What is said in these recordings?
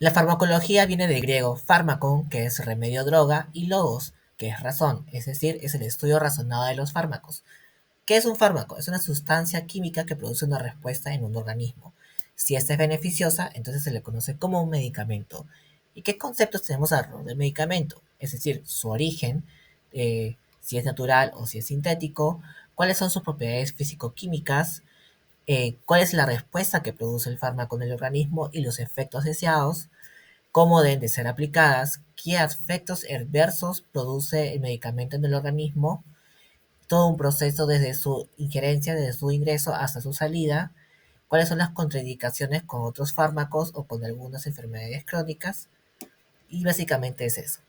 La farmacología viene del griego fármacon, que es remedio droga, y logos, que es razón, es decir, es el estudio razonado de los fármacos. ¿Qué es un fármaco? Es una sustancia química que produce una respuesta en un organismo. Si esta es beneficiosa, entonces se le conoce como un medicamento. ¿Y qué conceptos tenemos alrededor del medicamento? Es decir, su origen, si es natural o si es sintético, cuáles son sus propiedades físico-químicas, cuál es la respuesta que produce el fármaco en el organismo y los efectos deseados, cómo deben de ser aplicadas, qué efectos adversos produce el medicamento en el organismo, todo un proceso desde su injerencia, desde su ingreso hasta su salida, cuáles son las contraindicaciones con otros fármacos o con algunas enfermedades crónicas, y básicamente es eso.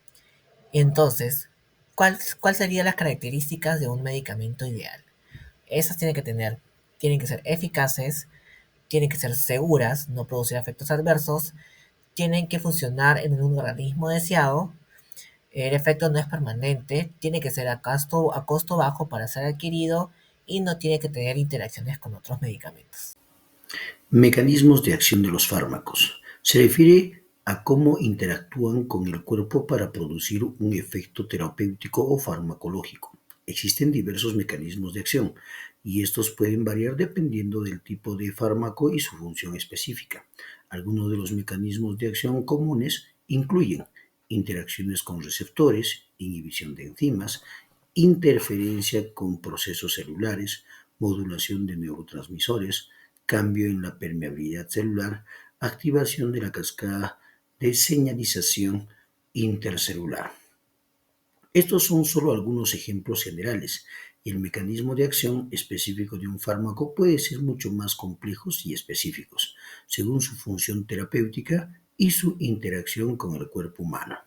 Entonces, ¿cuál serían las características de un medicamento ideal? Esas tienen que ser eficaces, tienen que ser seguras, no producir efectos adversos, tienen que funcionar en un organismo deseado. El efecto no es permanente, tiene que ser a costo bajo para ser adquirido y no tiene que tener interacciones con otros medicamentos. Mecanismos de acción de los fármacos. Se refiere a cómo interactúan con el cuerpo para producir un efecto terapéutico o farmacológico. Existen diversos mecanismos de acción y estos pueden variar dependiendo del tipo de fármaco y su función específica. Algunos de los mecanismos de acción comunes incluyen interacciones con receptores, inhibición de enzimas, interferencia con procesos celulares, modulación de neurotransmisores, cambio en la permeabilidad celular, activación de la cascada de señalización intercelular. Estos son solo algunos ejemplos generales, y el mecanismo de acción específico de un fármaco puede ser mucho más complejos y específicos, según su función terapéutica y su interacción con el cuerpo humano.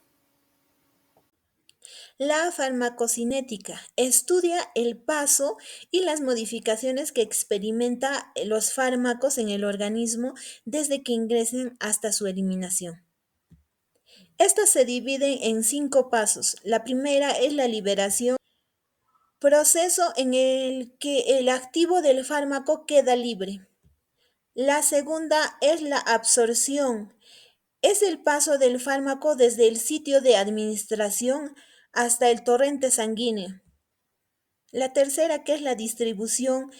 La farmacocinética estudia el paso y las modificaciones que experimenta los fármacos en el organismo desde que ingresen hasta su eliminación. Estas se dividen en 5 pasos. La primera es la liberación, proceso en el que el activo del fármaco queda libre. La segunda es la absorción. Es el paso del fármaco desde el sitio de administración hasta el torrente sanguíneo. La tercera, que es la distribución.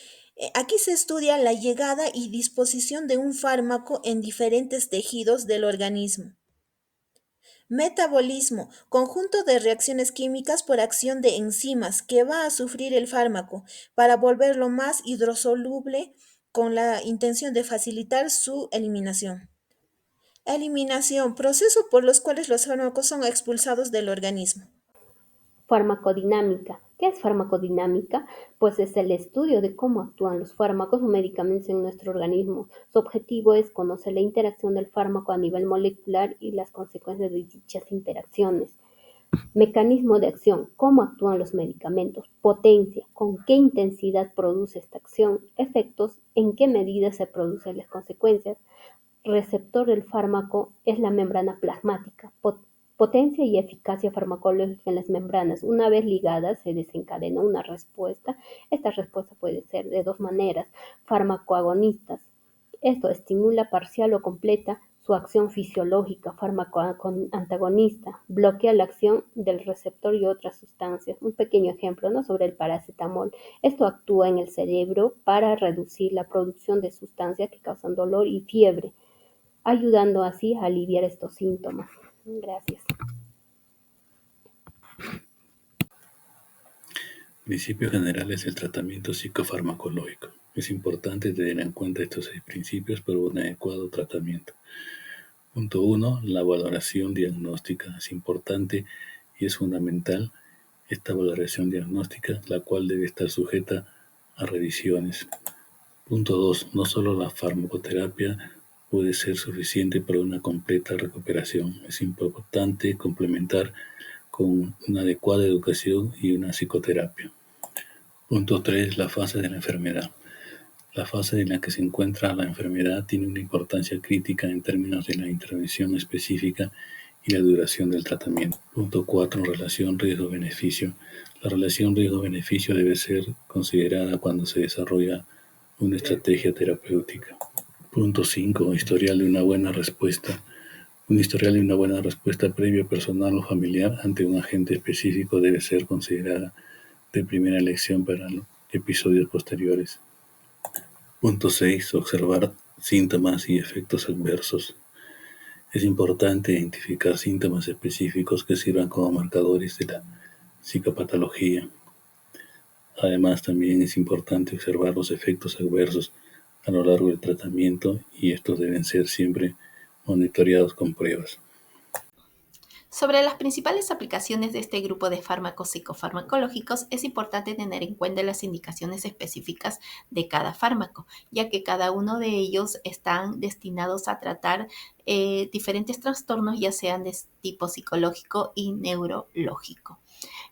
Aquí se estudia la llegada y disposición de un fármaco en diferentes tejidos del organismo. Metabolismo, conjunto de reacciones químicas por acción de enzimas que va a sufrir el fármaco para volverlo más hidrosoluble con la intención de facilitar su eliminación. Eliminación, proceso por los cuales los fármacos son expulsados del organismo. Farmacodinámica. ¿Qué es farmacodinámica? Pues es el estudio de cómo actúan los fármacos o medicamentos en nuestro organismo. Su objetivo es conocer la interacción del fármaco a nivel molecular y las consecuencias de dichas interacciones. Mecanismo de acción. ¿Cómo actúan los medicamentos? Potencia. ¿Con qué intensidad produce esta acción? Efectos. ¿En qué medida se producen las consecuencias? Receptor del fármaco es la membrana plasmática. Potencia y eficacia farmacológica en las membranas. Una vez ligadas, se desencadena una respuesta. Esta respuesta puede ser de dos maneras: farmacoagonistas. Esto estimula parcial o completa su acción fisiológica. Farmacoantagonista. Bloquea la acción del receptor y otras sustancias. Un pequeño ejemplo, ¿no?, sobre el paracetamol. Esto actúa en el cerebro para reducir la producción de sustancias que causan dolor y fiebre, ayudando así a aliviar estos síntomas. Gracias. Principios generales del tratamiento psicofarmacológico. Es importante tener en cuenta estos 6 principios para un adecuado tratamiento. Punto 1. La valoración diagnóstica. Es importante y es fundamental esta valoración diagnóstica, la cual debe estar sujeta a revisiones. Punto 2. No solo la farmacoterapia puede ser suficiente para una completa recuperación. Es importante complementar con una adecuada educación y una psicoterapia. Punto 3. La fase de la enfermedad. La fase en la que se encuentra la enfermedad tiene una importancia crítica en términos de la intervención específica y la duración del tratamiento. Punto 4. Relación riesgo-beneficio. La relación riesgo-beneficio debe ser considerada cuando se desarrolla una estrategia terapéutica. Punto 5. Historial de una buena respuesta. Un historial y una buena respuesta previa personal o familiar ante un agente específico debe ser considerada de primera elección para los episodios posteriores. Punto 6. Observar síntomas y efectos adversos. Es importante identificar síntomas específicos que sirvan como marcadores de la psicopatología. Además, también es importante observar los efectos adversos a lo largo del tratamiento y estos deben ser siempre monitoreados con pruebas. Sobre las principales aplicaciones de este grupo de fármacos psicofarmacológicos, es importante tener en cuenta las indicaciones específicas de cada fármaco, ya que cada uno de ellos están destinados a tratar diferentes trastornos, ya sean de tipo psicológico y neurológico.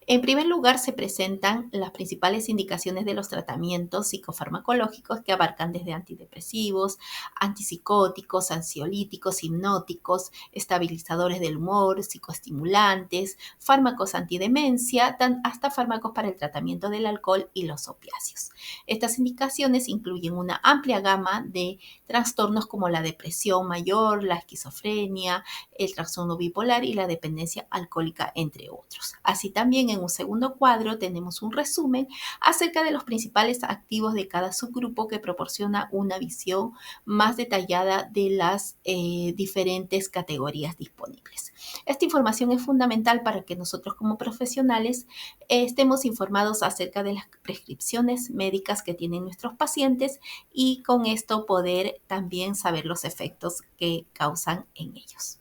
En primer lugar, se presentan las principales indicaciones de los tratamientos psicofarmacológicos que abarcan desde antidepresivos, antipsicóticos, ansiolíticos, hipnóticos, estabilizadores del humor, psicoestimulantes, fármacos antidemencia, hasta fármacos para el tratamiento del alcohol y los opiáceos. Estas indicaciones incluyen una amplia gama de trastornos como la depresión mayor, la esquizofrenia, el trastorno bipolar y la dependencia alcohólica, entre otros. Así también en un segundo cuadro tenemos un resumen acerca de los principales activos de cada subgrupo que proporciona una visión más detallada de las diferentes categorías disponibles. Esta información es fundamental para que nosotros como profesionales estemos informados acerca de las prescripciones médicas que tienen nuestros pacientes y con esto poder también saber los efectos que causan en ellos.